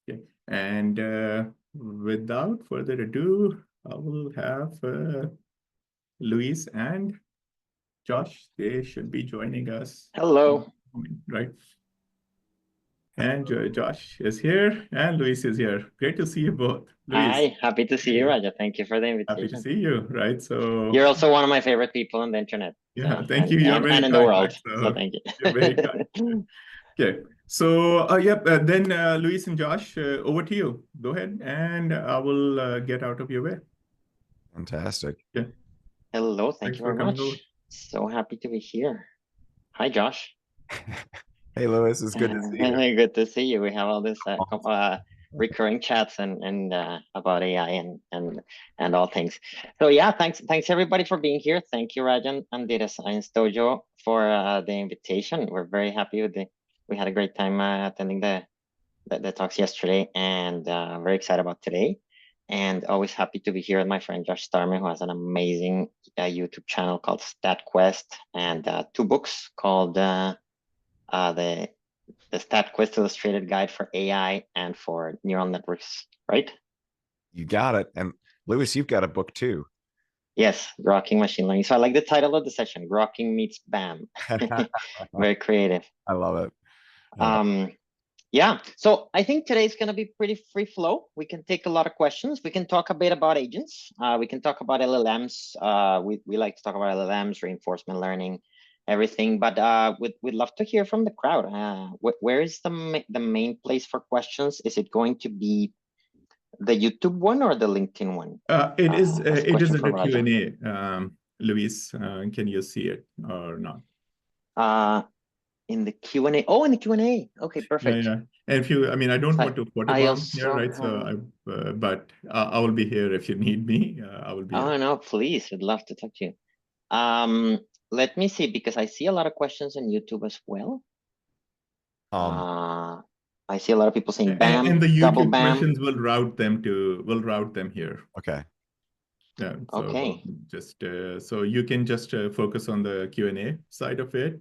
Okay. And without further ado, I will have Luis and Josh. They should be joining us. Hello. Right. And Josh is here and Luis is here. Great to see you both. Luis, Hi, happy to see you, Raja. Thank you for the happy to invitation. see you. Right. So You're also one of my favorite people on the internet. yeah, So thank you. You're very and in the kind, world. right? So So thank you're very kind. you. Okay. So yep, then Luis and Josh, over to you. Go ahead and I will get out of your way. Fantastic. Yeah. Hello, thank Thanks you for very coming over. much. So happy to be here. Hi, Josh. Hey, Lewis, it's good to see you. Good to see you. We have all this Awesome. recurring chats and about AI and all things. So yeah, thanks everybody for being here. Thank you, Rajan and Data Science Dojo for the invitation. We're very happy with we had a great time attending the talks yesterday, and very excited about today. And always happy to be here with my friend Josh Starmer, who has an amazing YouTube channel called StatQuest, and two books called the StatQuest Illustrated Guide for AI and for Neural Networks, right? You got it. And Lewis, you've got a book too. Yes, Grokking Machine Learning. So I like the title of the session, Grokking Meets BAM. Very creative. I love it. Yeah, so I think today's going to be pretty free flow. We can take a lot of questions. We can talk a bit about agents. We can talk about LLMs. We like to talk about LLMs, reinforcement learning, everything. But we'd love to hear from the crowd. Where is the main place for questions? Is it going to be the YouTube one or the LinkedIn one? It is That's a it is question in for the Raja. Q&A, Luis. Can you see it or not? In the Q&A. Oh, in the Q&A. Okay, perfect. Yeah. And if you, I mean, I don't want to I photobomb here, also right? So but I will be here if you need me. I will be here. Oh no, please, I'd love to talk to you. Let me see, because I see a lot of questions on YouTube as well. I see a lot of people saying BAM, And the double YouTube BAM. questions will route them here. Okay. Yeah. So Okay. just so you can just focus on the Q&A side of it.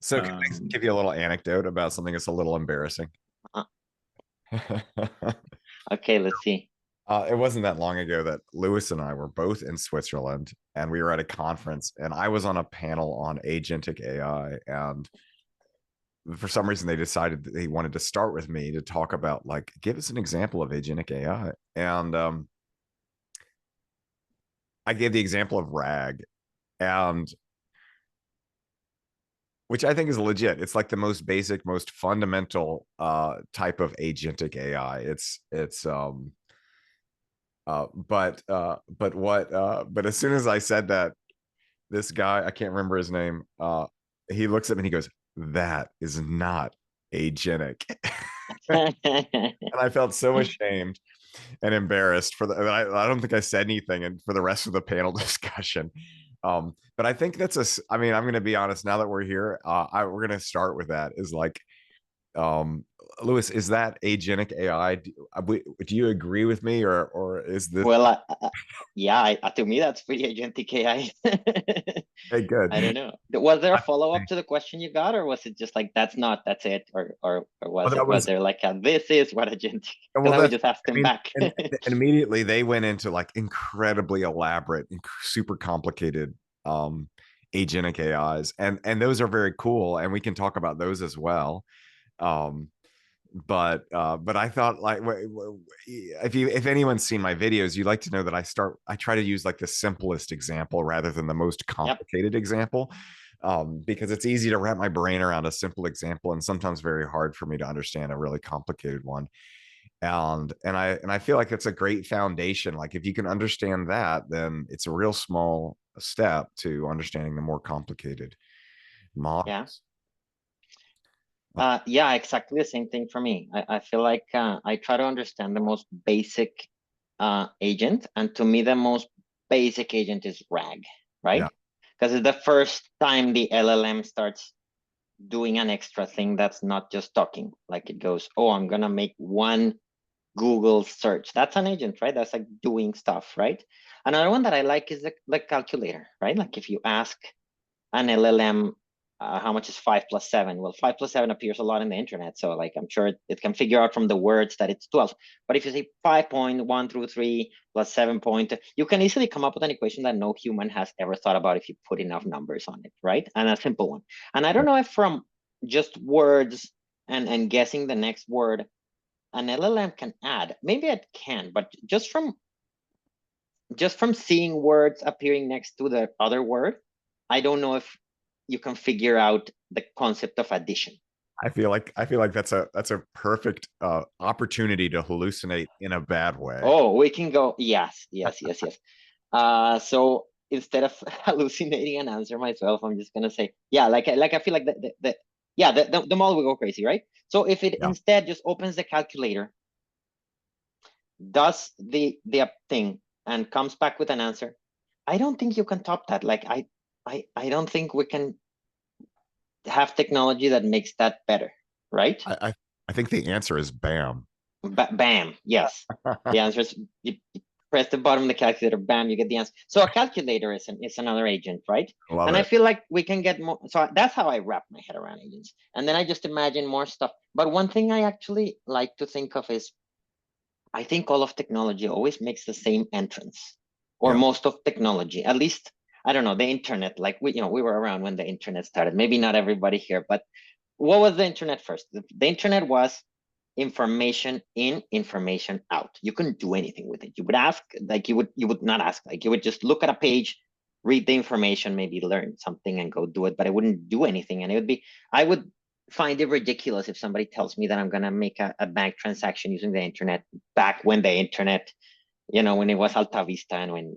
So can I give you a little anecdote about something that's a little embarrassing? Okay, let's see. It wasn't that long ago that Lewis and I were both in Switzerland, and we were at a conference, and I was on a panel on agentic AI, and for some reason they decided that they wanted to start with me to talk about, like, give us an example of agentic AI. And I gave the example of RAG, and which I think is legit. It's like the most basic, most fundamental type of agentic AI. But as soon as I said that, this guy, I can't remember his name, he looks at me and he goes, "That is not agentic." And I felt so ashamed and embarrassed for the. I don't think I said anything, and for the rest of the panel discussion. But I think that's I mean, I'm going to be honest. Now that we're here, we're going to start with that. Is like, Lewis, is that agentic AI? Do you agree with me, or is this? Well, yeah, to me that's pretty agentic AI. Hey, good. I don't know. Was there a follow-up to the question you got, or was it just like that's it, or was there like this is what agentic? Because I would just ask them back. and immediately they went into like incredibly elaborate, super complicated agentic AIs, and those are very cool, and we can talk about those as well. But I thought, like, if anyone's seen my videos, you'd like to know that I try to use like the simplest example rather than the most complicated example, because it's easy to wrap my brain around a simple example and sometimes very hard for me to understand a really complicated one. And I feel like it's a great foundation. Like, if you can understand that, then it's a real small step to understanding the more complicated models. Yeah, exactly the same thing for me. I feel like I try to understand the most basic agent, and to me the most basic agent is RAG, right? Because it's the first time the LLM starts doing an extra thing that's not just talking. Like, it goes, oh, I'm gonna make one Google search. That's an agent, right? That's like doing stuff, right? Another one that I like is the calculator, right? Like, if you ask an LLM how much is 5 plus 7? Well, 5 plus 7 appears a lot in the internet. So like, I'm sure it can figure out from the words that it's 12. But if you say 5.1 through 3 plus 7 point, you can easily come up with an equation that no human has ever thought about if you put enough numbers on it, right? And a simple one. And I don't know if from just words and guessing the next word, an LLM can add. Maybe it can, but just from seeing words appearing next to the other word, I don't know if you can figure out the concept of addition. I feel like that's a perfect opportunity to hallucinate in a bad way. Oh, we can go. Yes. So instead of hallucinating an answer myself, I'm just gonna say, yeah, like I feel like the model will go crazy, right? So if it instead just opens the calculator, does the thing, and comes back with an answer, I don't think you can top that. Like I don't think we can have technology that makes that better, right? I think the answer is BAM. BAM, yes. The answer is you press the bottom of the calculator, bam, you get the answer. So a calculator is another agent, right? I feel like we can get more. So that's how I wrap my head around agents. And then I just imagine more stuff. But one thing I actually like to think of is, I think all of technology always makes the same entrance, or most of technology, at least, I don't know, the internet, like we were around when the internet started. Maybe not everybody here, but what was the internet first? The internet was information in, information out. You couldn't do anything with it. You would ask, like you would not ask, like you would just look at a page, read the information, maybe learn something and go do it, but it wouldn't do anything. And it would be, I would find it ridiculous if somebody tells me that I'm gonna make a bank transaction using the internet back when the internet, when it was Alta Vista, and when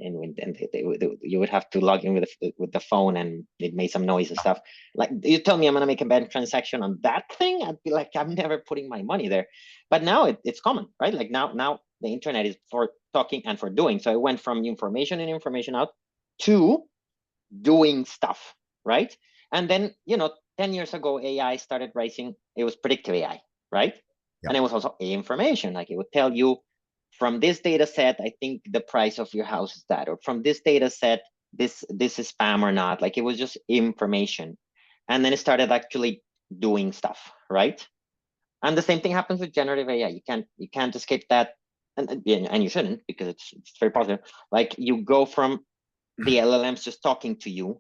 you would have to log in with the phone, and it made some noise and stuff. Like, you tell me I'm gonna make a bank transaction on that thing, I'd be like, I'm never putting my money there. But now it's common, right? Like now the internet is for talking and for doing. So it went from information in, information out to doing stuff, right? And then 10 years ago, AI started rising. It was predictive AI, right? And it was also information. Like, it would tell you, from this data set, I think the price of your house is that, or from this data set, this is spam or not. Like, it was just information. And then it started actually doing stuff, right? And the same thing happens with generative AI. You can't escape that, and you shouldn't, because it's very positive. Like, you go from the LLMs just talking to you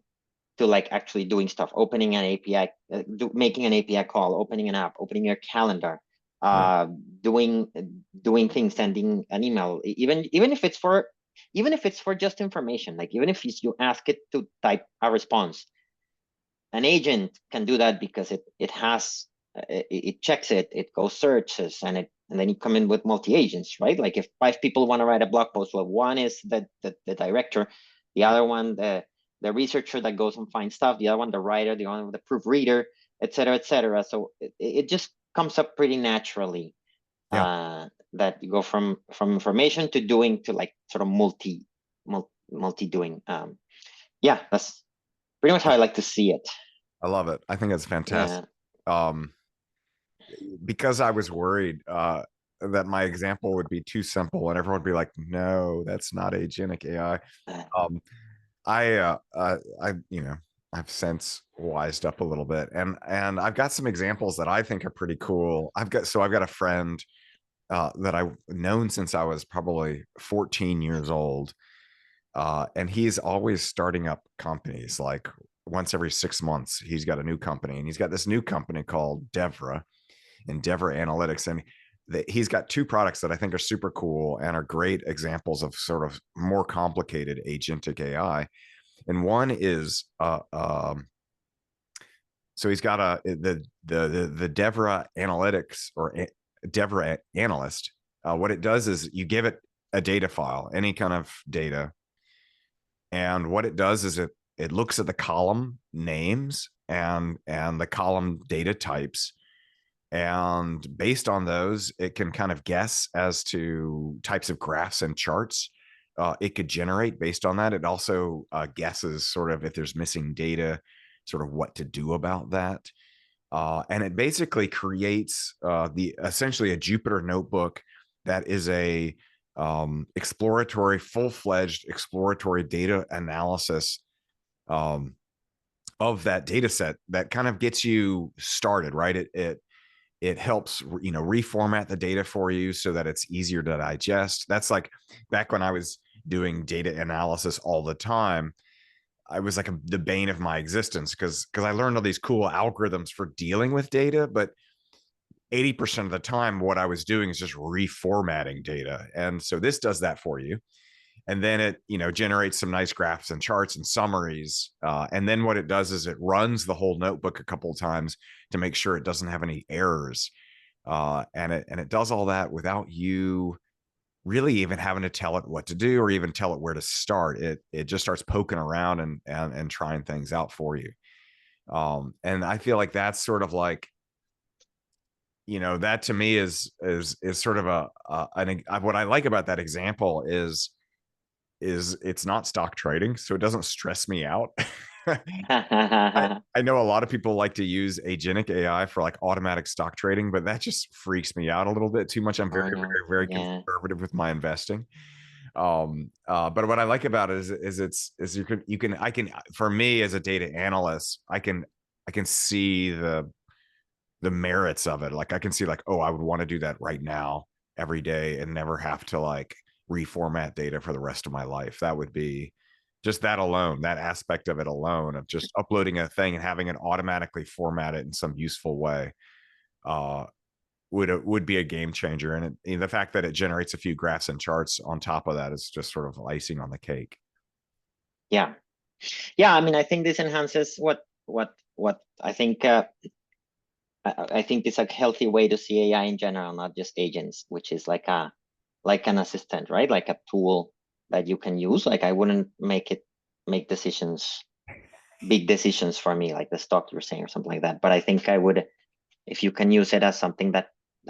to like actually doing stuff, opening an API, making an API call, opening an app, opening your calendar, doing things, sending an email, even if it's for just information. Like, even if you ask it to type a response, an agent can do that, because it has it checks it goes searches, and then you come in with multi-agents, right? Like, if 5 people want to write a blog post, well, one is the director, the other one the researcher that goes and finds stuff, the other one the writer, the other one the proofreader, etc., etc. So it just comes up pretty naturally, that you go from information to doing, to like sort of multi doing. That's pretty much how I like to see it. I love it. I think it's fantastic. Because I was worried that my example would be too simple and everyone would be like, no, that's not agentic AI. I've since wised up a little bit, and I've got some examples that I think are pretty cool. I've got a friend that I've known since I was probably 14 years old. And he's always starting up companies. Like, once every 6 months, he's got a new company, and he's got this new company called Devra Analytics. And he's got 2 products that I think are super cool and are great examples of sort of more complicated agentic AI. And one is, so he's got the Devra Analytics, or Devra Analyst. What it does is you give it a data file, any kind of data, and what it does is it looks at the column names and the column data types, and based on those, it can kind of guess as to types of graphs and charts it could generate based on that. It also guesses sort of if there's missing data, sort of what to do about that. And it basically creates essentially a Jupyter notebook that is a full-fledged exploratory data analysis of that data set that kind of gets you started, right? It helps, reformat the data for you so that it's easier to digest. That's like back when I was doing data analysis all the time. I was like the bane of my existence because I learned all these cool algorithms for dealing with data, but 80% of the time, what I was doing is just reformatting data. And so this does that for you. And then it, generates some nice graphs and charts and summaries. And then what it does is it runs the whole notebook a couple of times to make sure it doesn't have any errors. And it does all that without you really even having to tell it what to do or even tell it where to start. It just starts poking around and trying things out for you. And I feel like that's sort of like, that to me is sort of what I like about that example is it's not stock trading, so it doesn't stress me out. I know a lot of people like to use agentic AI for like automatic stock trading, but that just freaks me out a little bit too much. I'm very, very, very conservative with my investing. But what I like about it is I can for me as a data analyst, I can see the merits of it. Like I can see like, oh, I would want to do that right now every day and never have to like reformat data for the rest of my life. That would be just that alone, that aspect of it alone, of just uploading a thing and having it automatically format it in some useful way, would be a game changer. And the fact that it generates a few graphs and charts on top of that is just sort of icing on the cake. Yeah. I mean, I think this enhances what I think. I think it's a healthy way to see AI in general, not just agents, which is like an assistant, right? Like a tool that you can use. Like I wouldn't make decisions, big decisions for me, like the stock you're saying or something like that. But I think I would, if you can use it as something that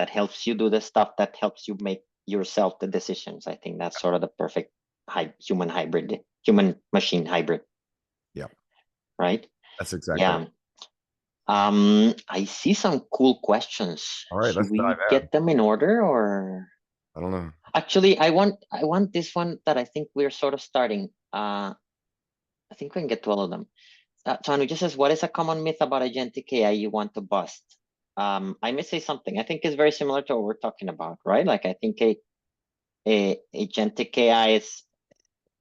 helps you do the stuff that helps you make yourself the decisions. I think that's sort of the perfect human machine hybrid. Yeah. Right. That's exactly. Yeah. I see some cool questions. All right, should we get them in order, or I don't know. Actually, I want this one that I think we're sort of starting. I think we can get to all of them. Tanu just says, what is a common myth about agentic AI you want to bust? I may say something. I think it's very similar to what we're talking about, right? Like I think a agentic AI is,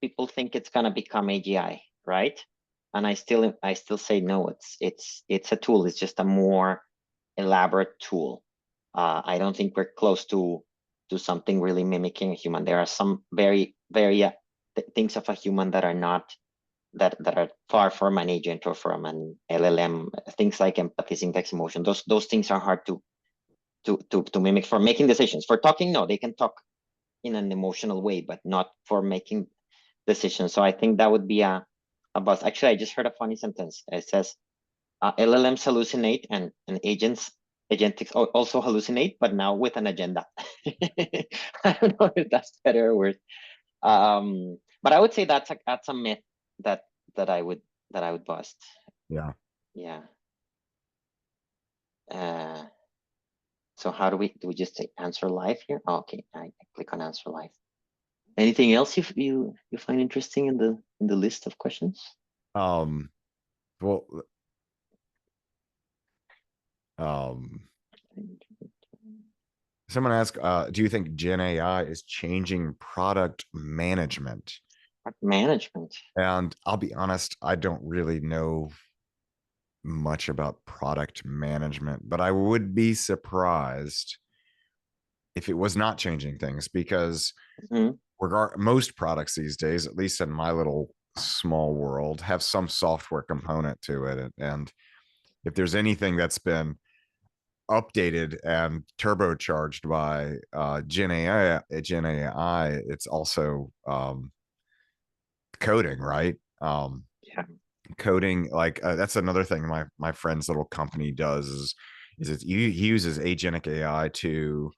people think it's gonna become AGI, right? And I still say no. It's a tool. It's just a more elaborate tool. I don't think we're close to something really mimicking a human. There are some very things of a human that are not that are far from an agent or from an LLM. Things like empathy, syntax, emotion. Those things are hard to mimic for making decisions. For talking, no, they can talk in an emotional way, but not for making decisions. So I think that would be a buzz. Actually, I just heard a funny sentence. It says LLMs hallucinate and agentics also hallucinate, but now with an agenda. I don't know if that's better or worse. But I would say that's a myth that I would bust. Yeah. So how do we just answer live here? Oh, okay, I click on answer live. Anything else you find interesting in the list of questions? Well, someone asked, do you think Gen AI is changing product management? And I'll be honest, I don't really know much about product management, but I would be surprised if it was not changing things, because most products these days, at least in my little small world, have some software component to it. And if there's anything that's been updated and turbocharged by Gen AI, it's also coding, right? Coding, like that's another thing my friend's little company does is he uses agentic AI to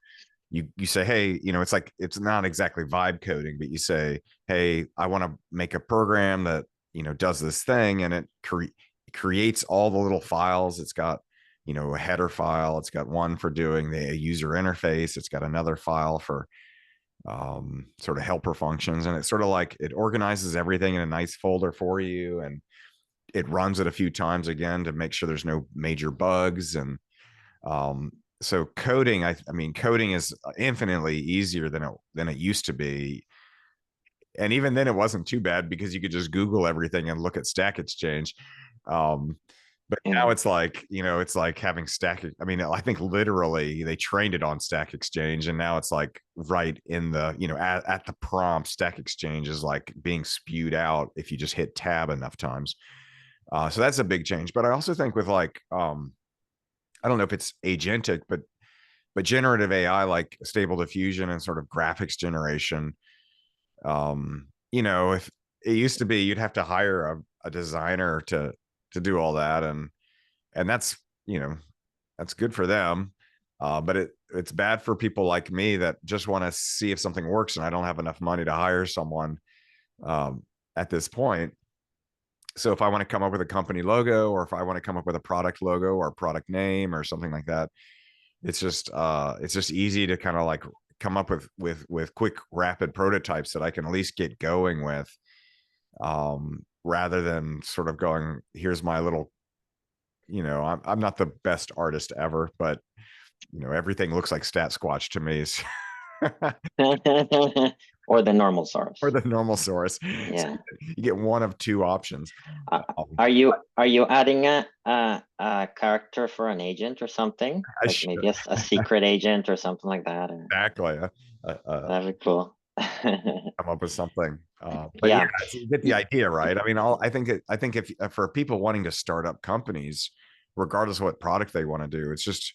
you say, hey, it's like, it's not exactly vibe coding, but you say, hey, I want to make a program that does this thing, and it creates all the little files. It's got a header file, it's got one for doing the user interface, it's got another file for sort of helper functions, and it's sort of like it organizes everything in a nice folder for you, and it runs it a few times again to make sure there's no major bugs. And so coding, I mean, coding is infinitely easier than it used to be. And even then it wasn't too bad because you could just Google everything and look at Stack Exchange. But now it's like, it's like having I mean, I think literally they trained it on Stack Exchange, and now it's like right in the, at the prompt, Stack Exchange is like being spewed out if you just hit tab enough times. So that's a big change. But I also think with like, I don't know if it's agentic, but generative AI, like Stable Diffusion and sort of graphics generation, if it used to be you'd have to hire a designer to do all that, and that's that's good for them, but it's bad for people like me that just want to see if something works, and I don't have enough money to hire someone at this point. So if I want to come up with a company logo, or if I want to come up with a product logo or product name or something like that, it's just easy to kind of like come up with quick, rapid prototypes that I can at least get going with, rather than sort of going, here's my little, I'm not the best artist ever, but everything looks like Stat Squatch to me. Or the normal source. Or the normal source. Yeah. So you get one of two options. Are you adding a character for an agent or something? Like maybe a secret agent or something like that? Exactly. That'd be cool. Come up with something. But yeah, so you get the idea, right? I mean, I think if for people wanting to start up companies, regardless of what product they want to do, it's just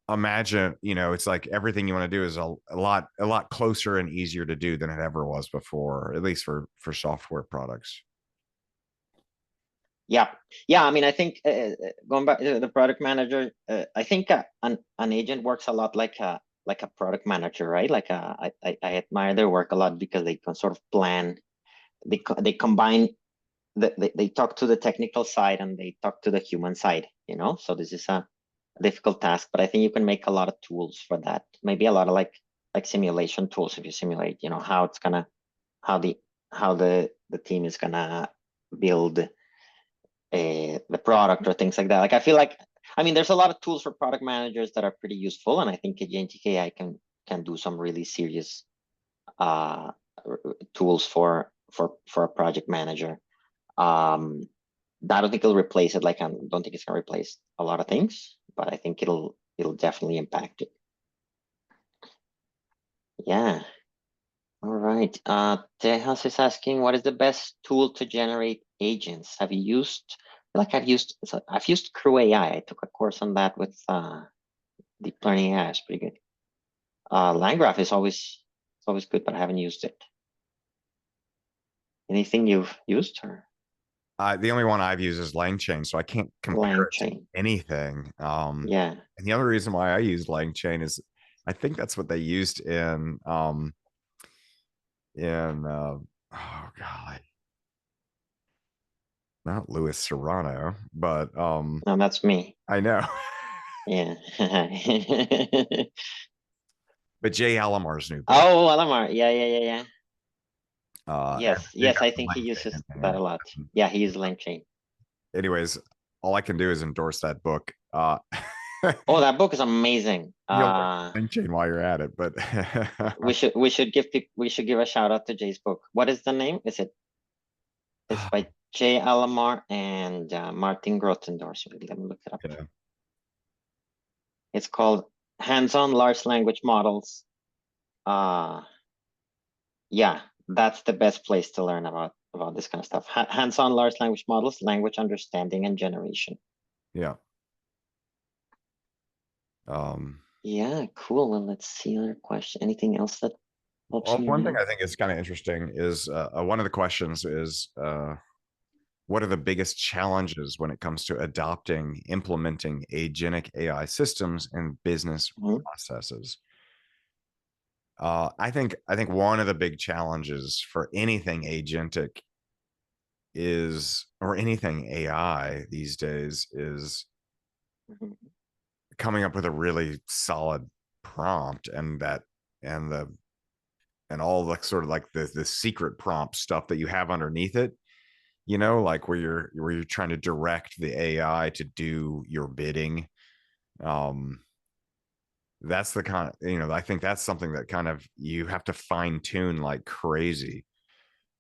imagine, it's like everything you want to do is a lot closer and easier to do than it ever was before, at least for software products. Yeah. I mean, I think going back to the product manager, I think an agent works a lot like a product manager, right? Like I admire their work a lot because they can sort of plan. They combine. They talk to the technical side and they talk to the human side. So this is a difficult task, but I think you can make a lot of tools for that. Maybe a lot of like simulation tools if you simulate, how it's gonna, how the team is gonna build the product or things like that. Like I feel like, I mean, there's a lot of tools for product managers that are pretty useful, and I think Agentic AI can do some really serious tools for a project manager. I don't think it'll replace it. Like I don't think it's gonna replace a lot of things, but I think it'll definitely impact it. Yeah. All right. Tejas is asking, what is the best tool to generate agents? Have you used? I've used Crew AI. I took a course on that with deep learning AI. It's pretty good. LangGraph is always good, but I haven't used it. Anything you've used or? The only one I've used is LangChain, so I can't compare it to anything. Yeah. And the other reason why I use LangChain is I think that's what they used in oh god, not Louis Serrano, but No, that's me. I know. Yeah. But Jay Alamar's new book. Oh, Alamar. Yeah. Yes, I think he uses that a lot. Yeah, he uses LangChain. Anyways, all I can do is endorse that book. Oh, that book is amazing. LangChain while you're at it, but we should give a shout out to Jay's book. What is the name? It's by Jay Alamar and Martin Grotendorf. Let me look it up. Yeah. It's called Hands-on Large Language Models. Yeah, that's the best place to learn about this kind of stuff. Hands-on large language models, language understanding and generation. Yeah. Yeah, cool. Well, let's see another question. Anything else that helps me? One thing I think is kind of interesting is one of the questions is what are the biggest challenges when it comes to implementing agentic AI systems and business processes? I think one of the big challenges for anything agentic or anything AI these days is coming up with a really solid prompt, and all the sort of like the secret prompt stuff that you have underneath it you know, like where you're trying to direct the AI to do your bidding. That's the kind of, you know, I think that's something that kind of you have to fine tune like crazy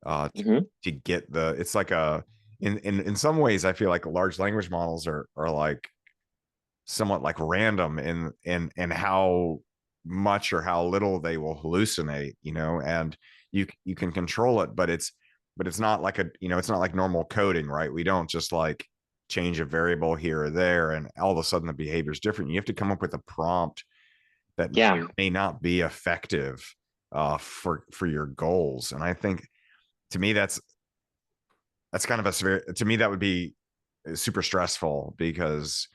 to get the, it's like a, in some ways, I feel like large language models are like somewhat like random in how much or how little they will hallucinate, you know, and you can control it, but it's not like a, you know, it's not like normal coding, right? We don't just like change a variable here or there and all of a sudden the behavior is different. You have to come up with a prompt that Yeah. may not be effective for your goals. And I think to me that's kind of a severe, to me that would be super stressful because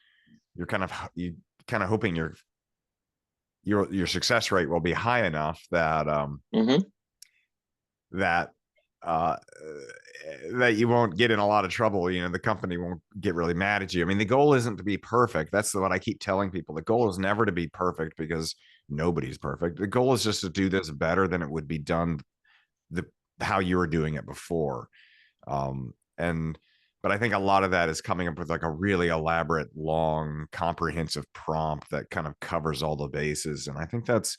you kind of hoping your success rate will be high enough that that uh that you won't get in a lot of trouble. You know, the company won't get really mad at you. I mean, the goal isn't to be perfect. That's what I keep telling people. The goal is never to be perfect because nobody's perfect. The goal is just to do this better than it would be done the how you were doing it before. And but I think a lot of that is coming up with like a really elaborate, long, comprehensive prompt that kind of covers all the bases. And I think that's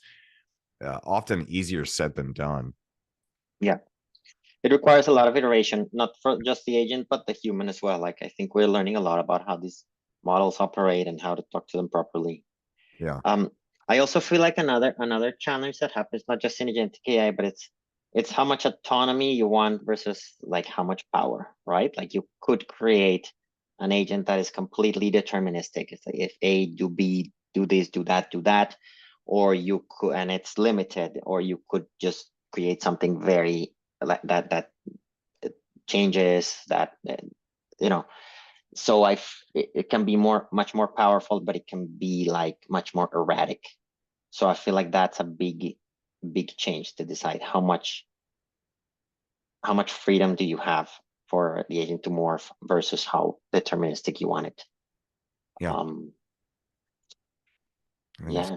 often easier said than done. Yeah. It requires a lot of iteration, not for just the agent, but the human as well. Like I think we're learning a lot about how these models operate and how to talk to them properly. Yeah. I also feel like another challenge that happens not just in agentic AI, but it's how much autonomy you want versus like how much power, right? Like you could create an agent that is completely deterministic. It's like if A do B, do this, do that, or you could, and it's limited, or you could just create something very like that changes that you know. So it can be much more powerful, but it can be like much more erratic. So I feel like that's a big change to decide how much freedom do you have for the agent to morph versus how deterministic you want it. Yeah. Um, yeah.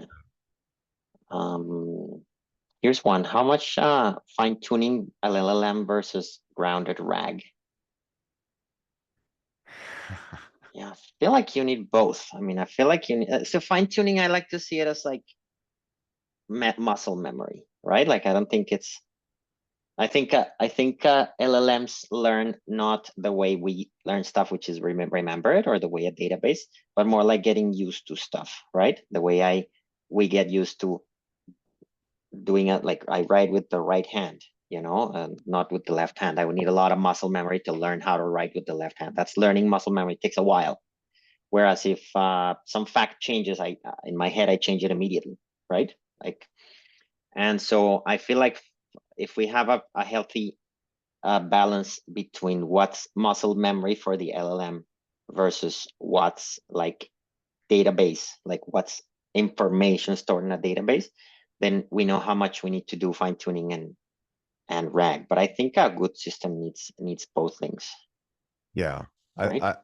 Here's one. How much fine tuning LLM versus grounded RAG? Yeah, I feel like you need both. I mean, I feel like you need, so fine tuning. I like to see it as like muscle memory, right? Like I don't think it's. I think LLMs learn not the way we learn stuff, which is remember it, or the way a database, but more like getting used to stuff, right? The way we get used to doing it, like I write with the right hand, you know, and not with the left hand. I would need a lot of muscle memory to learn how to write with the left hand. That's learning muscle memory. It takes a while. Whereas if some fact changes, I in my head I change it immediately, right? Like, and so I feel like if we have a healthy balance between what's muscle memory for the LLM versus what's like database, like what's information stored in a database, then we know how much we need to do fine tuning and RAG. But I think a good system needs both things. Yeah. Right.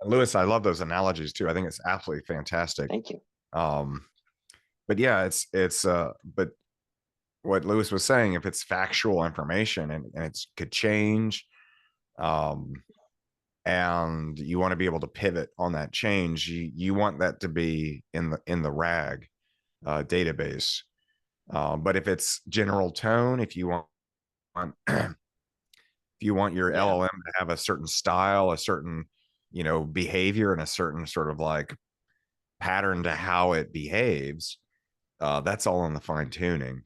Lewis, I love those analogies too. I think it's absolutely fantastic. Thank you. But yeah, but what Lewis was saying, if it's factual information and it could change, and you want to be able to pivot on that change, you want that to be in the RAG database. But if it's general tone, if you want if you want your LLM to have a certain style, a certain, you know, behavior and a certain sort of like pattern to how it behaves, that's all in the fine tuning.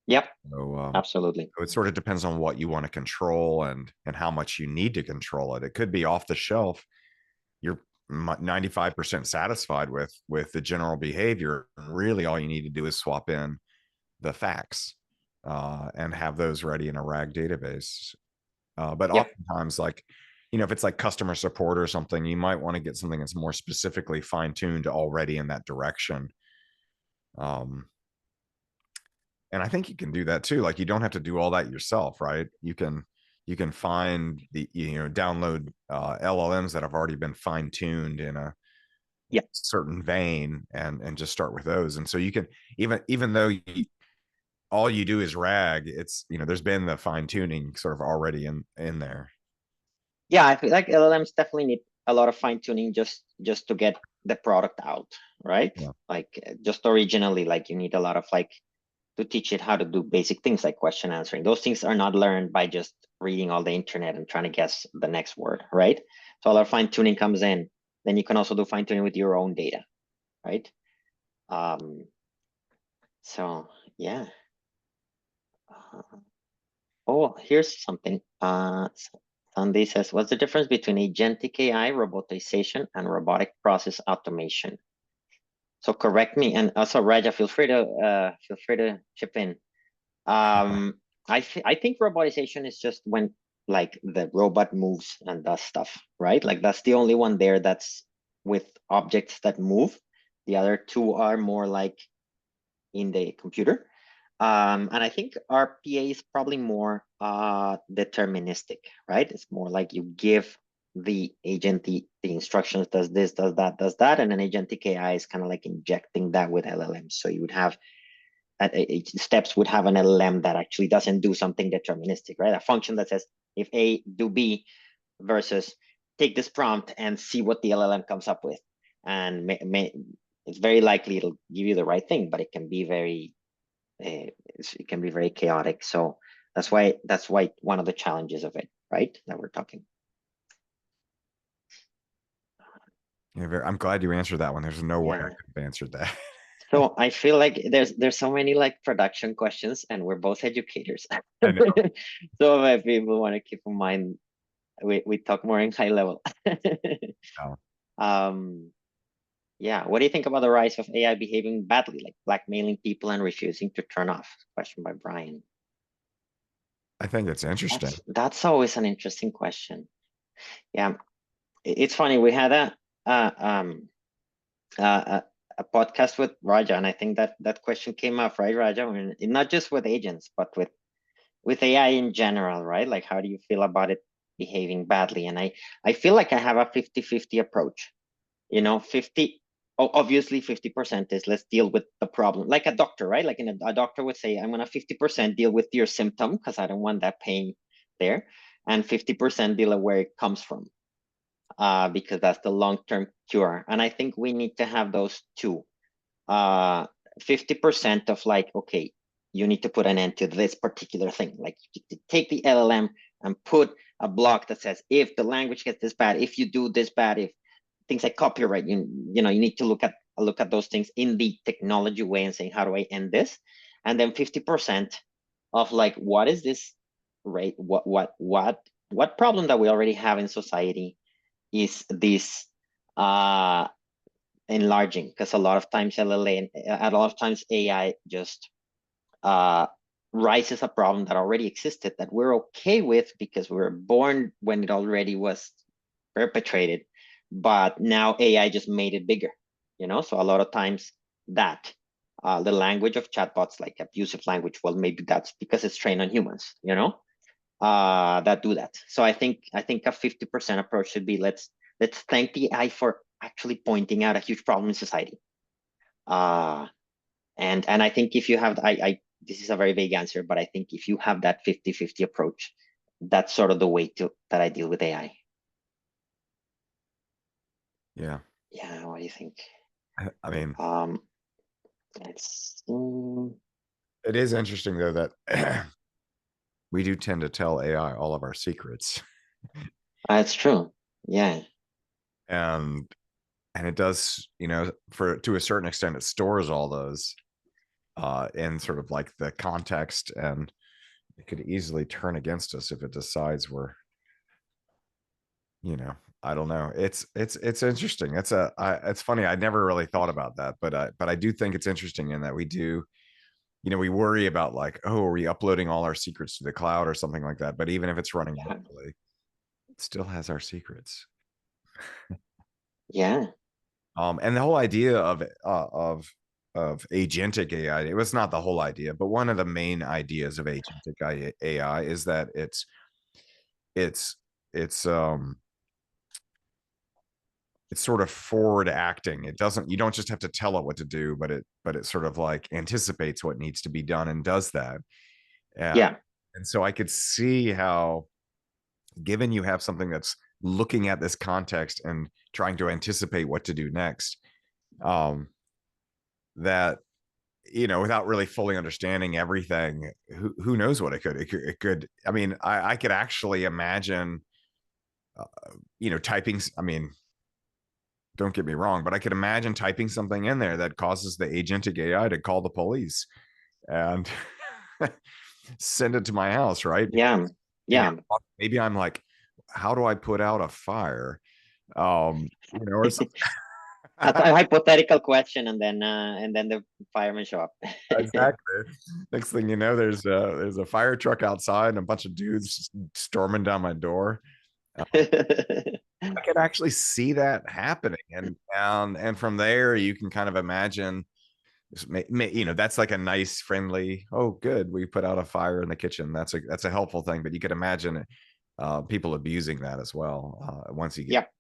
Yep. So, absolutely. it sort of depends on what you want to control and how much you need to control it. It could be off the shelf. You're 95% satisfied with the general behavior. And really all you need to do is swap in the facts and have those ready in a RAG database. But oftentimes, like, you know, if it's like customer support or something, you might want to get something that's more specifically fine-tuned already in that direction. And I think you can do that too. Like you don't have to do all that yourself, right? You can find the, you know, download LLMs that have already been fine-tuned in a certain vein and just start with those. And so you can, even though all you do is RAG, it's, you know, there's been the fine-tuning sort of already in there. Yeah, I feel like LLMs definitely need a lot of fine tuning just to get the product out, right? Yeah. Like just originally, like you need a lot of like to teach it how to do basic things like question answering. Those things are not learned by just reading all the internet and trying to guess the next word, right? So a lot of fine tuning comes in. Then you can also do fine tuning with your own data, right? So yeah. Oh, here's something. Sandy says, what's the difference between agentic AI, robotization, and robotic process automation? So correct me, and also Raja, feel free to chip in. I think robotization is just when like the robot moves and does stuff, right? Like that's the only one there that's with objects that move. The other two are more like in the computer. And I think RPA is probably more deterministic, right? It's more like you give the agent the instructions, does this, does that, and an agentic AI is kind of like injecting that with LLMs. So you would have steps would have an LLM that actually doesn't do something deterministic, right? A function that says if A do B versus take this prompt and see what the LLM comes up with, and it's very likely it'll give you the right thing, but it can be very it can be very chaotic. So that's why one of the challenges of it, right, that we're talking. Yeah, I'm glad you answered that one. There's no way I Yeah. could have answered that. So I feel like there's so many like production questions, and we're both educators. I know. So if people want to keep in mind, we talk more in high level. No. Yeah. What do you think about the rise of AI behaving badly, like blackmailing people and refusing to turn off? Question by Brian. I think it's interesting. That's always an interesting question. Yeah. It's funny. We had uh, um, a podcast with Raja, and I think that question came up, right, Raja? I mean, not just with agents, but with AI in general, right? Like, how do you feel about it behaving badly? And I feel like I have a 50-50 approach. 50, obviously 50% is let's deal with the problem. Like a doctor, right? Like a doctor would say, I'm gonna 50% deal with your symptom because I don't want that pain there, and 50% deal with where it comes from. Because that's the long-term cure. And I think we need to have those two. 50% of like, okay, you need to put an end to this particular thing. Like take the LLM and put a block that says, if the language gets this bad, if you do this bad, if things like copyright, you need to look at those things in the technology way and saying, how do I end this? And then 50% of like, what is this, right? What problem that we already have in society is this enlarging, because a lot of times AI just rises a problem that already existed that we're okay with because we were born when it already was perpetrated, but now AI just made it bigger. So a lot of times that the language of chatbots, like abusive language, well, maybe that's because it's trained on humans, that do that. So I think a 50% approach should be let's thank the AI for actually pointing out a huge problem in society. And I think if you have, this is a very vague answer, but I think if you have that 50-50 approach, that's sort of the way that I deal with AI. Yeah. Yeah, what do you think? I mean, It's it is interesting though that we do tend to tell AI all of our secrets. That's true. Yeah. And it does, to a certain extent, it stores all those in sort of like the context, and it could easily turn against us if it decides we're, I don't know. It's interesting. It's funny. I never really thought about that, but I do think it's interesting in that we do, we worry about like, oh, are we uploading all our secrets to the cloud or something like that? But even if it's running locally, it still has our secrets. Yeah. And the whole idea of agentic AI, it was not the whole idea, but one of the main ideas of agentic AI is that it's sort of forward acting. You don't just have to tell it what to do, but it sort of like anticipates what needs to be done and does that. Yeah. And so I could see how given you have something that's looking at this context and trying to anticipate what to do next, that, without really fully understanding everything, who knows what it could, I mean, I could actually imagine, typing, I mean, don't get me wrong, but I could imagine typing something in there that causes the agentic AI to call the police and send it to my house, right? Yeah. Yeah. Maybe I'm like, how do I put out a fire? Or something. A hypothetical question, and then the firemen show up. Exactly. Next thing you know, there's a fire truck outside and a bunch of dudes storming down my door. I could actually see that happening, and from there you can kind of imagine, that's like a nice, friendly, oh, good, we put out a fire in the kitchen. That's a helpful thing, but you could imagine people abusing that as well once you get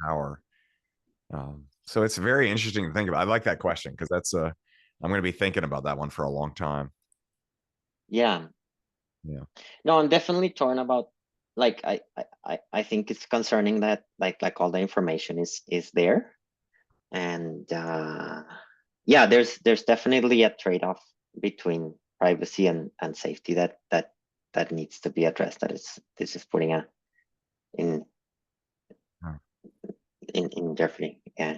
power. So it's very interesting to think about. I like that question because that's I'm going to be thinking about that one for a long time. Yeah. No, I'm definitely torn about, like, I think it's concerning that like all the information is there, and yeah, there's definitely a trade-off between privacy and safety that needs to be addressed. This is putting in jeopardy. Yeah.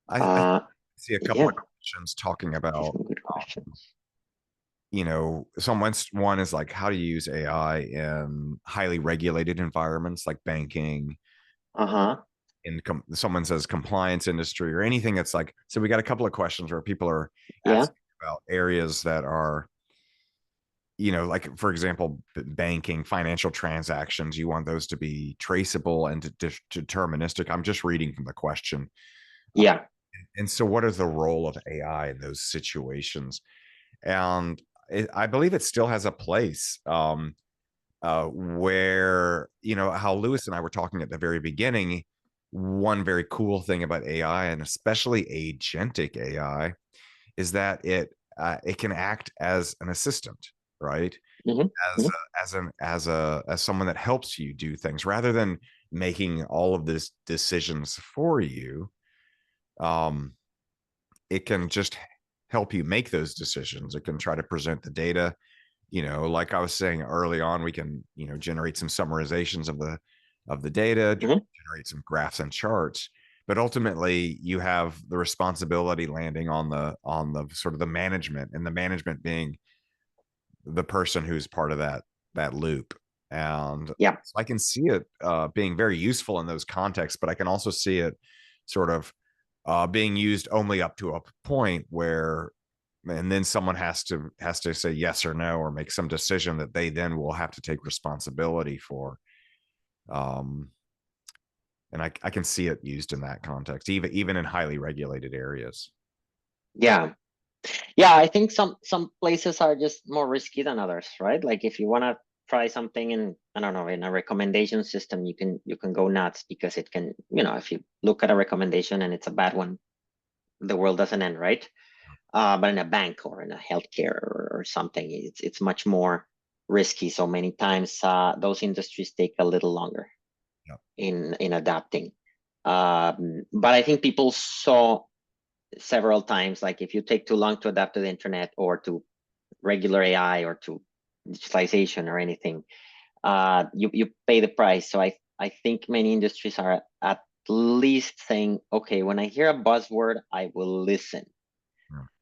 I see a couple Yeah. of questions talking about Some good questions. One is like how to use AI in highly regulated environments like banking. In someone says compliance industry or anything that's like, so we got a couple of questions where people are asking about areas that are, like, for example, banking, financial transactions, you want those to be traceable and deterministic. I'm just reading from the question. Yeah. And so what is the role of AI in those situations? And I believe it still has a place where, how Lewis and I were talking at the very beginning, one very cool thing about AI, and especially agentic AI, is that it can act as an assistant, right? As someone that helps you do things rather than making all of these decisions for you. It can just help you make those decisions. It can try to present the data. Like I was saying early on, we can, generate some summarizations of the data, generate some graphs and charts. But ultimately, you have the responsibility landing on the sort of the management, and the management being the person who's part of that loop. And so I can see it being very useful in those contexts, but I can also see it sort of being used only up to a point where, and then someone has to say yes or no, or make some decision that they then will have to take responsibility for. And I can see it used in that context, even in highly regulated areas. Yeah. I think some places are just more risky than others, right? Like if you want to try something in, I don't know, in a recommendation system, you can go nuts because it can, if you look at a recommendation and it's a bad one, the world doesn't end, right? But in a bank or in a healthcare or something, it's much more risky. So many times those industries take a little longer in adapting. But I think people saw several times, like if you take too long to adapt to the internet or to regular AI or to digitalization or anything, you pay the price. So I think many industries are at least saying, okay, when I hear a buzzword, I will listen.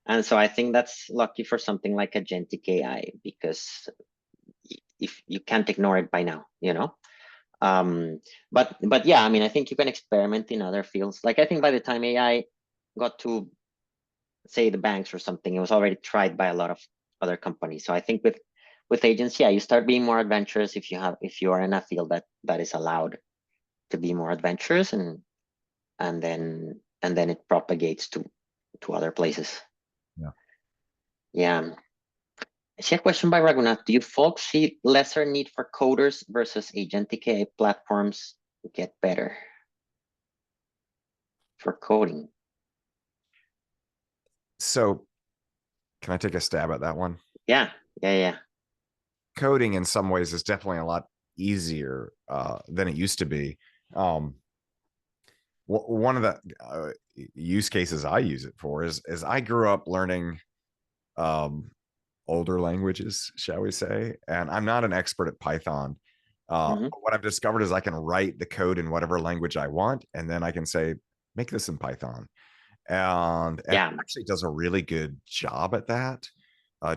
And so I think that's lucky for something like agentic AI, because if you can't ignore it by now, but yeah, I mean, I think you can experiment in other fields. Like I think by the time AI got to, say, the banks or something, it was already tried by a lot of other companies. So I think with agents, you start being more adventurous if you are in a field that is allowed to be more adventurous, and then it propagates to other places. Yeah. I see a question by Raghunath. Do you folks see lesser need for coders versus agentic AI platforms to get better for coding? So can I take a stab at that one? Yeah. Coding in some ways is definitely a lot easier than it used to be. One of the use cases I use it for is I grew up learning older languages, shall we say, and I'm not an expert at Python. What I've discovered is I can write the code in whatever language I want, and then I can say, make this in Python. And it actually does a really good job at that,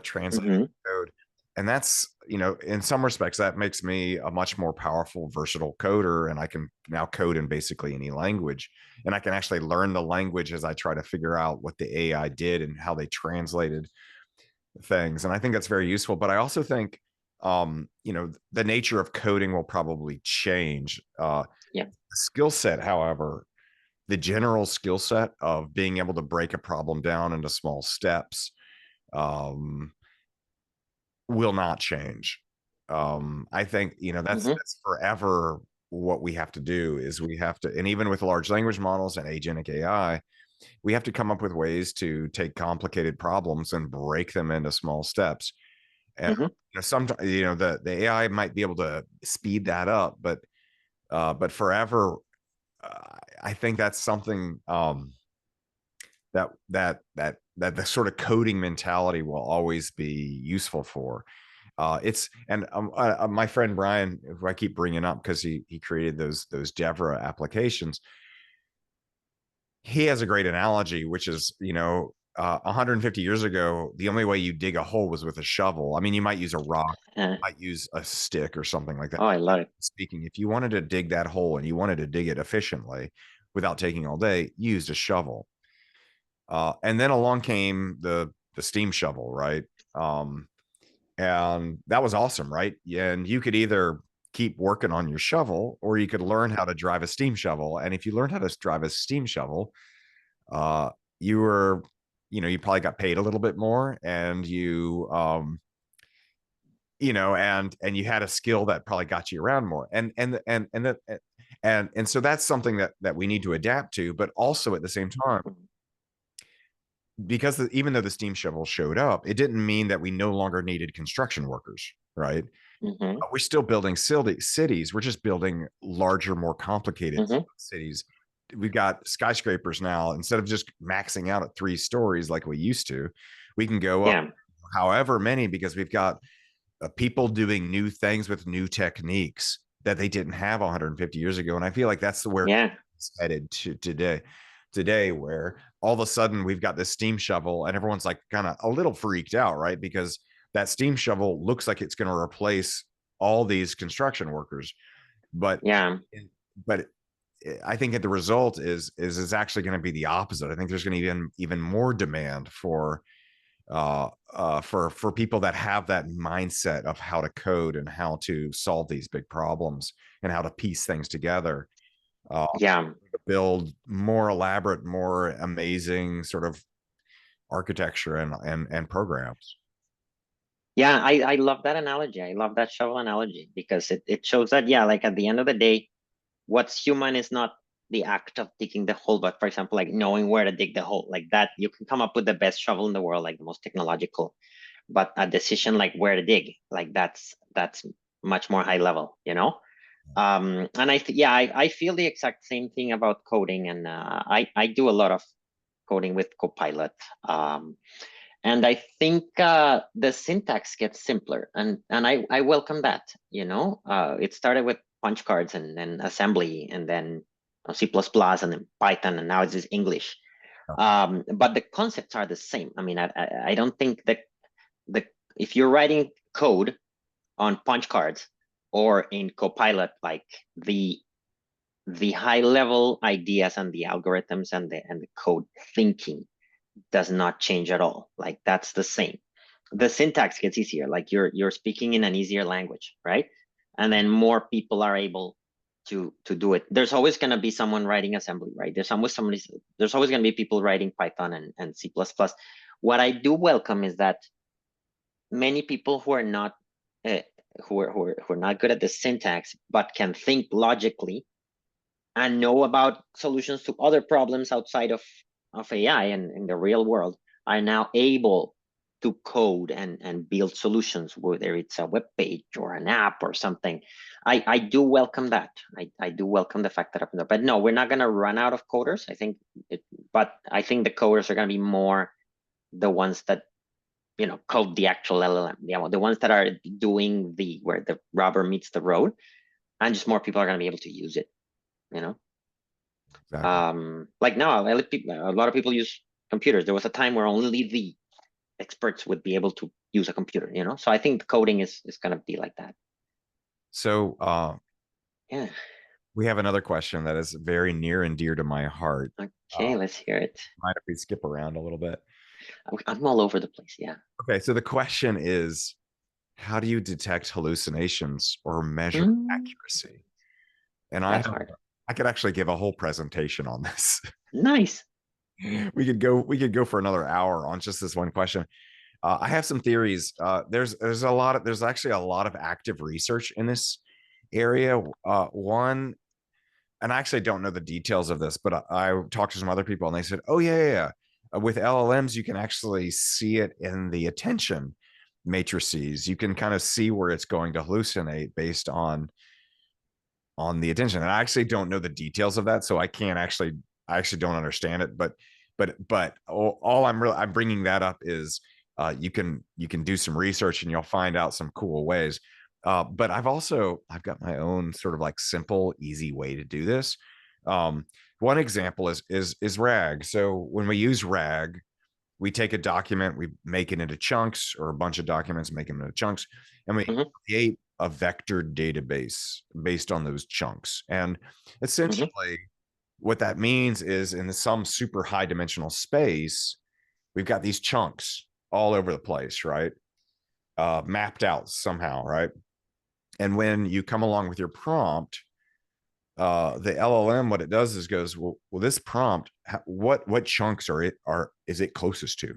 translating code. And that's, you know, in some respects, that makes me a much more powerful, versatile coder. And I can now code in basically any language. And I can actually learn the language as I try to figure out what the AI did and how they translated things. And I think that's very useful. But I also think, you know, the nature of coding will probably change. The skill set, however, the general skill set of being able to break a problem down into small steps will not change. I think, you know, that's forever what we have to do is we have to, and even with large language models and agentic AI, we have to come up with ways to take complicated problems and break them into small steps. And you know, sometimes, you know, the AI might be able to speed that up, but forever, I think that's something that the sort of coding mentality will always be useful for. My friend Brian, who I keep bringing up because he created those Devra applications, he has a great analogy, which is, you know, 150 years ago, the only way you dig a hole was with a shovel. I mean, you might use a rock, might use a stick or something like that. Oh, I love it. Speaking, if you wanted to dig that hole and you wanted to dig it efficiently without taking all day, you used a shovel. And then along came the steam shovel, right? And that was awesome, right? And you could either keep working on your shovel or you could learn how to drive a steam shovel. And if you learned how to drive a steam shovel, you were, you know, you probably got paid a little bit more, and you know, and you had a skill that probably got you around more. And so that's something that we need to adapt to, but also at the same time, because even though the steam shovel showed up, it didn't mean that we no longer needed construction workers, right? We're still building cities. We're just building larger, more complicated cities. We've got skyscrapers now. Instead of just maxing out at 3 stories like we used to, we can go up however many, because we've got people doing new things with new techniques that they didn't have 150 years ago. And I feel like that's where it's headed to today, where all of a sudden we've got this steam shovel and everyone's like kind of a little freaked out, right? Because that steam shovel looks like it's going to replace all these construction workers. But I think that the result is actually going to be the opposite. I think there's going to be even more demand for people that have that mindset of how to code and how to solve these big problems and how to piece things together. Build more elaborate, more amazing sort of architecture and programs. Yeah, I love that analogy. I love that shovel analogy, because it shows that, like at the end of the day, what's human is not the act of digging the hole, but for example, like knowing where to dig the hole. Like that, you can come up with the best shovel in the world, like the most technological, but a decision like where to dig, like that's much more high level, you know? And I feel the exact same thing about coding, and I do a lot of coding with Copilot. And I think the syntax gets simpler, and I welcome that. You know, it started with punch cards and then assembly, and then C++ and then Python, and now it's just English. But the concepts are the same. I mean, I don't think that if you're writing code on punch cards or in Copilot, like the high level ideas and the algorithms and the code thinking does not change at all. Like that's the same. The syntax gets easier. Like you're speaking in an easier language, right? And then more people are able to do it. There's always going to be someone writing assembly, right? There's always going to be people writing Python and C++. What I do welcome is that many people who are not who are not good at the syntax but can think logically and know about solutions to other problems outside of AI and in the real world are now able to code and build solutions, whether it's a web page or an app or something, I do welcome that. I do welcome the fact that, but no, we're not going to run out of coders. But I think the coders are going to be more the ones that, code the actual LLM, the ones that are doing where the rubber meets the road, and just more people are going to be able to use it, Exactly. Like now, a lot of people use computers. There was a time where only the experts would be able to use a computer, so I think coding is going to be like that. So Yeah. we have another question that is very near and dear to my heart. Okay, let's hear it. Mind if we skip around a little bit? I'm all over the place. Yeah. Okay, so the question is, how do you detect hallucinations or measure accuracy? And That's hard. I could actually give a whole presentation on this. Nice. We could go for another hour on just this one question. I have some theories. There's actually a lot of active research in this area. One, and I actually don't know the details of this, but I talked to some other people and they said, oh yeah. With LLMs, you can actually see it in the attention matrices. You can kind of see where it's going to hallucinate based on the attention. And I actually don't know the details of that, so I actually don't understand it. But all I'm bringing that up is you can do some research and you'll find out some cool ways. But I've got my own sort of like simple, easy way to do this. One example is RAG. So when we use RAG, we take a document, we make it into chunks, or a bunch of documents, make them into chunks, and we create a vector database based on those chunks. And essentially what that means is, in some super high dimensional space, we've got these chunks all over the place, right? Mapped out somehow, right? And when you come along with your prompt, the LLM, what it does is goes, well, this prompt, what chunks is it closest to?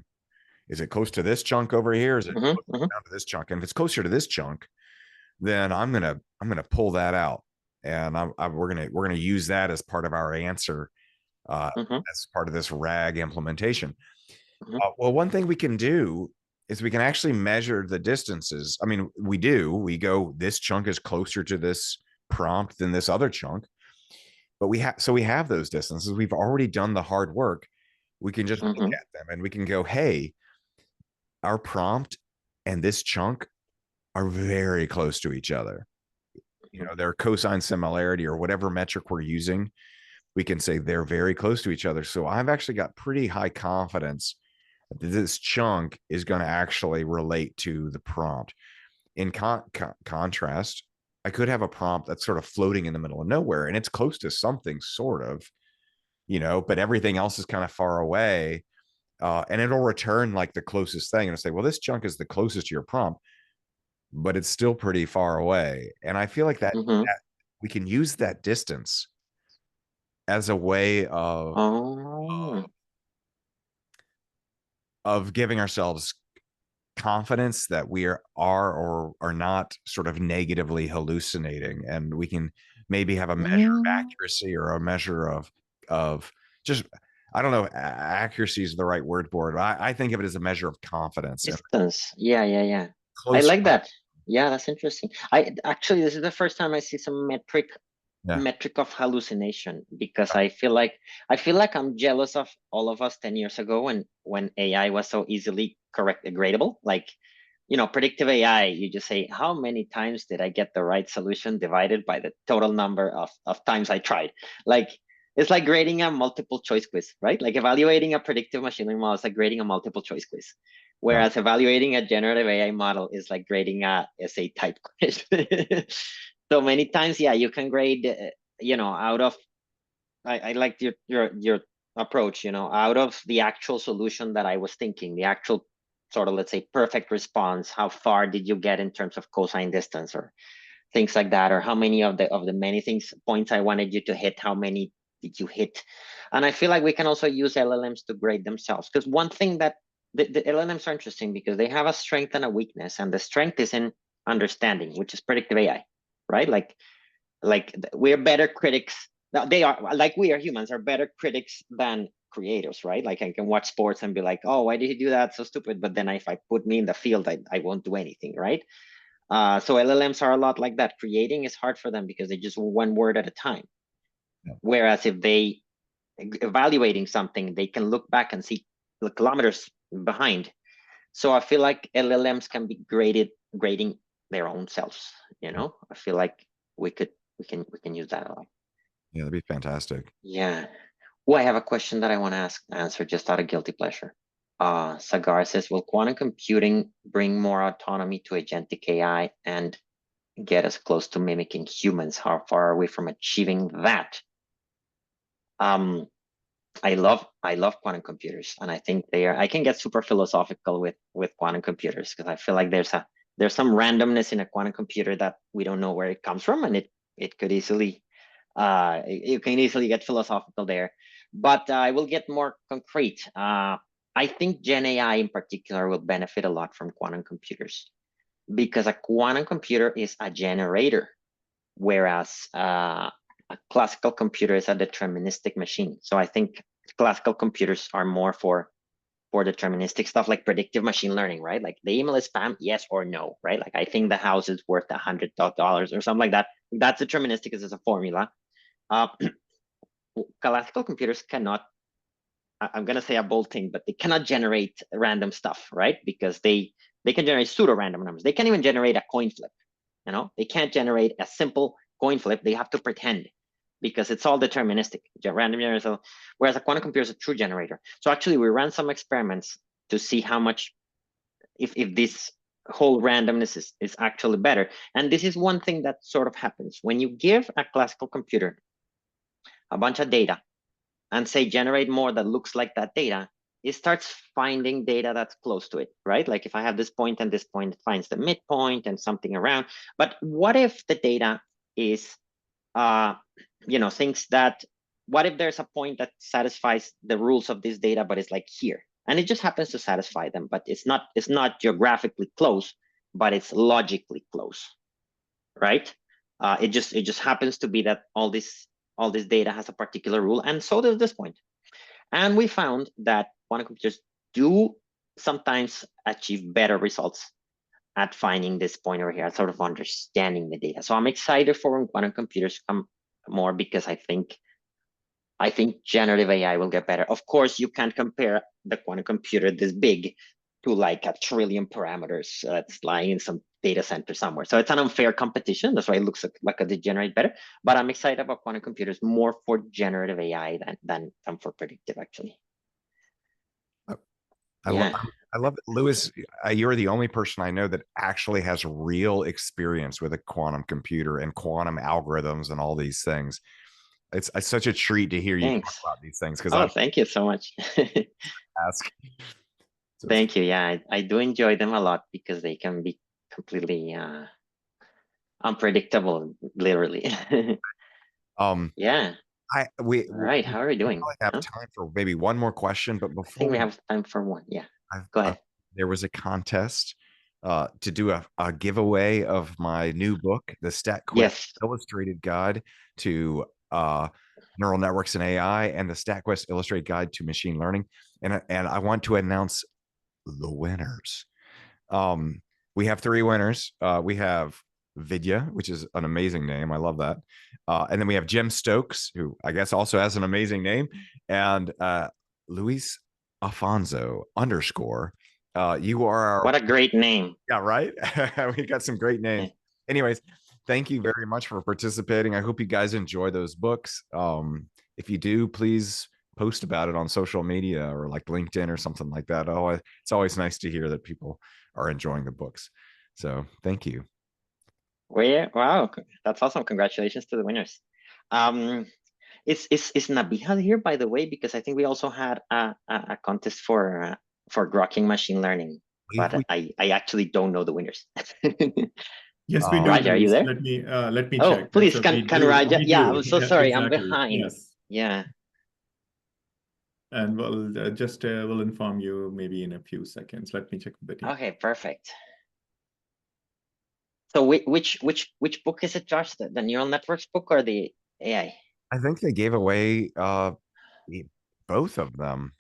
Is it close to this chunk over here? Is it down to this chunk? And if it's closer to this chunk, then I'm gonna pull that out, and we're gonna use that as part of our answer, as part of this RAG implementation. Well, one thing we can do is we can actually measure the distances. I mean, we go, this chunk is closer to this prompt than this other chunk, but we have those distances. We've already done the hard work. We can just look at them and we can go, hey, our prompt and this chunk are very close to each other. Their cosine similarity, or whatever metric we're using, we can say they're very close to each other. So I've actually got pretty high confidence that this chunk is going to actually relate to the prompt. In contrast, I could have a prompt that's sort of floating in the middle of nowhere and it's close to something sort of, but everything else is kind of far away. And it'll return like the closest thing and say, well, this chunk is the closest to your prompt, but it's still pretty far away. And I feel like that we can use that distance as a way of giving ourselves confidence that we are or are not sort of negatively hallucinating, and we can maybe have a measure of accuracy, or a measure of just, I don't know, accuracy is the right word for it. I think of it as a measure of confidence. Distance. Yeah. I like that. Yeah, that's interesting. This is the first time I see some metric of hallucination, because I feel like I'm jealous of all of us 10 years ago when AI was so easily gradable. Like, predictive AI, you just say, how many times did I get the right solution divided by the total number of times I tried? Like, it's like grading a multiple choice quiz, right? Like evaluating a predictive machine learning model is like grading a multiple choice quiz. Whereas evaluating a generative AI model is like grading a essay type quiz. So many times, you can grade, out of, I like your approach, out of the actual solution that I was thinking, the actual sort of, let's say, perfect response. How far did you get in terms of cosine distance or things like that? Or how many of the many points I wanted you to hit, how many did you hit? And I feel like we can also use LLMs to grade themselves, because one thing that the LLMs are interesting because they have a strength and a weakness, and the strength is in understanding, which is predictive AI, right? Like we're better critics. They are, like we are humans, are better critics than creators, right? Like I can watch sports and be like, oh, why did he do that? So stupid. But then if I put me in the field, I won't do anything, right? So LLMs are a lot like that. Creating is hard for them because they just one word at a time. Yeah. Whereas if they evaluating something, they can look back and see the kilometers behind. So I feel like LLMs can be grading their own selves. You know, I feel like we can use that a lot. Yeah, that'd be fantastic. Yeah. Well, I have a question that I want to answer just out of guilty pleasure. Sagar says, will quantum computing bring more autonomy to agentic AI and get us close to mimicking humans? How far are we from achieving that? I love quantum computers, and I think I can get super philosophical with quantum computers because I feel like there's some randomness in a quantum computer that we don't know where it comes from, and it could easily you can easily get philosophical there. But I will get more concrete. I think Gen AI in particular will benefit a lot from quantum computers because a quantum computer is a generator, whereas a classical computer is a deterministic machine. So I think classical computers are more for deterministic stuff like predictive machine learning, right? Like the email is spam, yes or no, right? Like I think the house is worth $100 or something like that. That's deterministic because it's a formula. Classical computers cannot, I'm going to say a bold thing, but they cannot generate random stuff, right? Because they can generate pseudo random numbers. They can't even generate a coin flip. You know, they can't generate a simple coin flip. They have to pretend because it's all deterministic, random generator. Whereas a quantum computer is a true generator. So actually, we ran some experiments to see how much, if this whole randomness is actually better. And this is one thing that sort of happens when you give a classical computer a bunch of data and say generate more that looks like that data, it starts finding data that's close to it, right? Like if I have this point and this point, it finds the midpoint and something around. But what if the data is, things that, what if there's a point that satisfies the rules of this data, but it's like here, and it just happens to satisfy them, but it's not geographically close, but it's logically close, right? It just happens to be that all this data has a particular rule, and so does this point. And we found that quantum computers do sometimes achieve better results at finding this point over here, sort of understanding the data. So I'm excited for when quantum computers come more because I think generative AI will get better. Of course, you can't compare the quantum computer this big to like a trillion parameters that's lying in some data center somewhere. So it's an unfair competition. That's why it looks like they generate better. But I'm excited about quantum computers more for generative AI than for predictive, actually. I love it. Lewis, you're the only person I know that actually has real experience with a quantum computer and quantum algorithms and all these things. It's such a treat to hear you talk about these things because thank you so much. ask. So thank you. Yeah, I do enjoy them a lot because they can be completely unpredictable, literally. Yeah. Right. How are we doing? We have time for maybe one more question, but before I think we have time for one. Yeah. Go ahead. There was a contest to do a giveaway of my new book, the StatQuest Illustrated Guide to Neural Networks and AI, and the StatQuest Illustrated Guide to Machine Learning. And I want to announce the winners. We have 3 winners. We have Vidya, which is an amazing name. I love that. And then we have Jim Stokes, who I guess also has an amazing name, and Luis Afonso _ you are our... What a great name. Yeah, right. We got some great names. Anyways, thank you very much for participating. I hope you guys enjoy those books. If you do, please post about it on social media or like LinkedIn or something like that. Oh, it's always nice to hear that people are enjoying the books. So thank you. Wow, that's awesome. Congratulations to the winners. Is Nabiha here, by the way? Because I think we also had a contest for Grokking Machine Learning, but I actually don't know the winners. Yes, we do. Raja, are you there? Let me Oh, check. please, So can Raja? Yeah, I'm so sorry. Exactly. I'm behind. Yes. Yeah. And we'll just we'll inform you maybe in a few seconds. Let me check with the team. Okay, perfect. So which book is it, Josh? The neural networks book or the AI? I think they gave away both of them,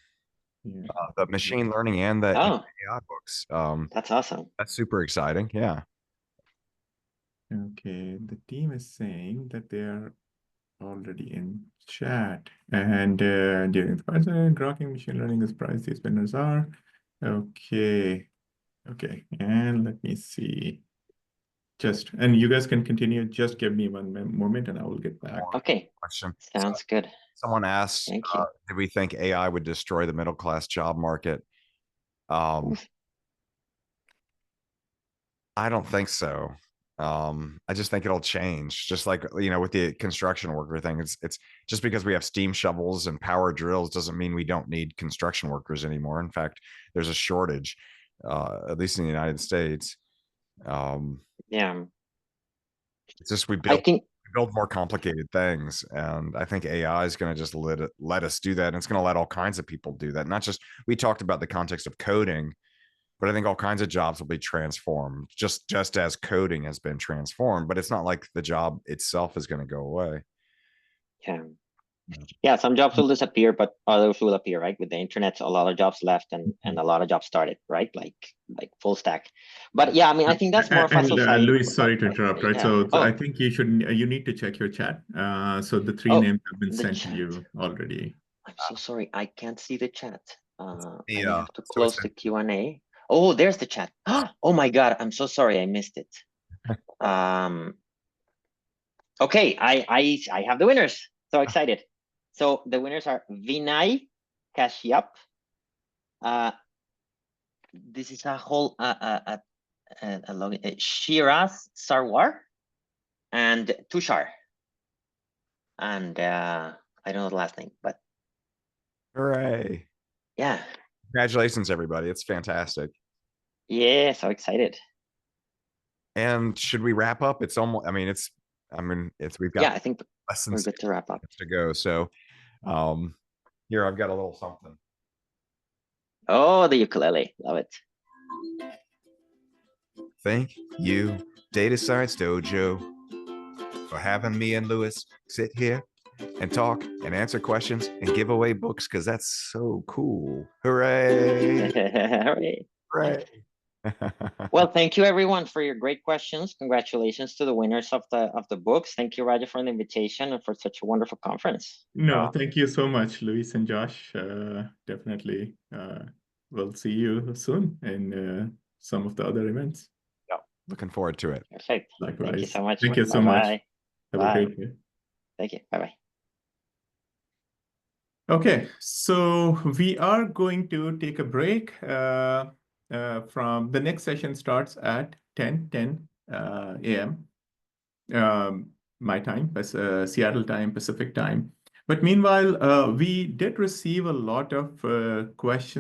Yeah. the machine learning and the Oh, AI books. that's awesome. That's super exciting. Yeah. Okay, the team is saying that they are already in chat. And during the Fireside, Grokking Machine Learning is price these winners are. Okay. Okay. And let me see. And you guys can continue. Just give me one moment and I will get back. Okay, Question. sounds good. Someone asked, Thank you. did we think AI would destroy the middle class job market? I don't think so. I just think it'll change, just like, you know, with the construction worker thing. It's just because we have steam shovels and power drills doesn't mean we don't need construction workers anymore. In fact, there's a shortage, at least in the United States. Yeah, It's just we I think build more complicated things, and I think AI is going to just let us do that, and it's going to let all kinds of people do that. Not just, we talked about the context of coding, but I think all kinds of jobs will be transformed, just as coding has been transformed. But it's not like the job itself is going to go away. yeah, some jobs will disappear, but others will appear, right? With the internet, a lot of jobs left and a lot of jobs started, right? Like full stack. But yeah, I mean, I think that's more of a society. Luis, sorry to interrupt, right? Yeah. So Oh, I think you need to check your chat. So the three Oh, names have been the sent to chat. you already. I'm so sorry. I can't see the chat. I Yeah, have to so close the Q&A. Oh, there's the chat. Oh my God. I'm so sorry. I missed it. Okay. I have the winners. So excited. So the winners are Vinay Kashyap. This is a whole login. Shiraz Sarwar and Tushar. And I don't know the last name, but hooray. yeah. Congratulations, everybody. It's fantastic. Yeah, so excited. And should we wrap up? It's almost, we've got, Yeah, I think less than we're 6 good to wrap up. minutes to go. So here, I've got a little something. Oh, the ukulele. Love it. Thank you, Data Science Dojo, for having me and Lewis sit here and talk and answer questions and give away books, because that's so cool. Hooray! Hooray. Hooray! Well, thank you everyone for your great questions. Congratulations to the winners of the books. Thank you, Raja, for the invitation and for such a wonderful conference. No, thank you so much, Luis and Josh. Definitely. We'll see you soon in some of the other events. Yeah, looking forward to it. Perfect. Likewise. Thank you so much. Thank you so much. Have Bye. a great day. Thank you. Bye-bye. Okay, so we are going to take a break from the next session starts at 10:10 a.m. My time, Seattle time, Pacific time. But meanwhile, we did receive a lot of questions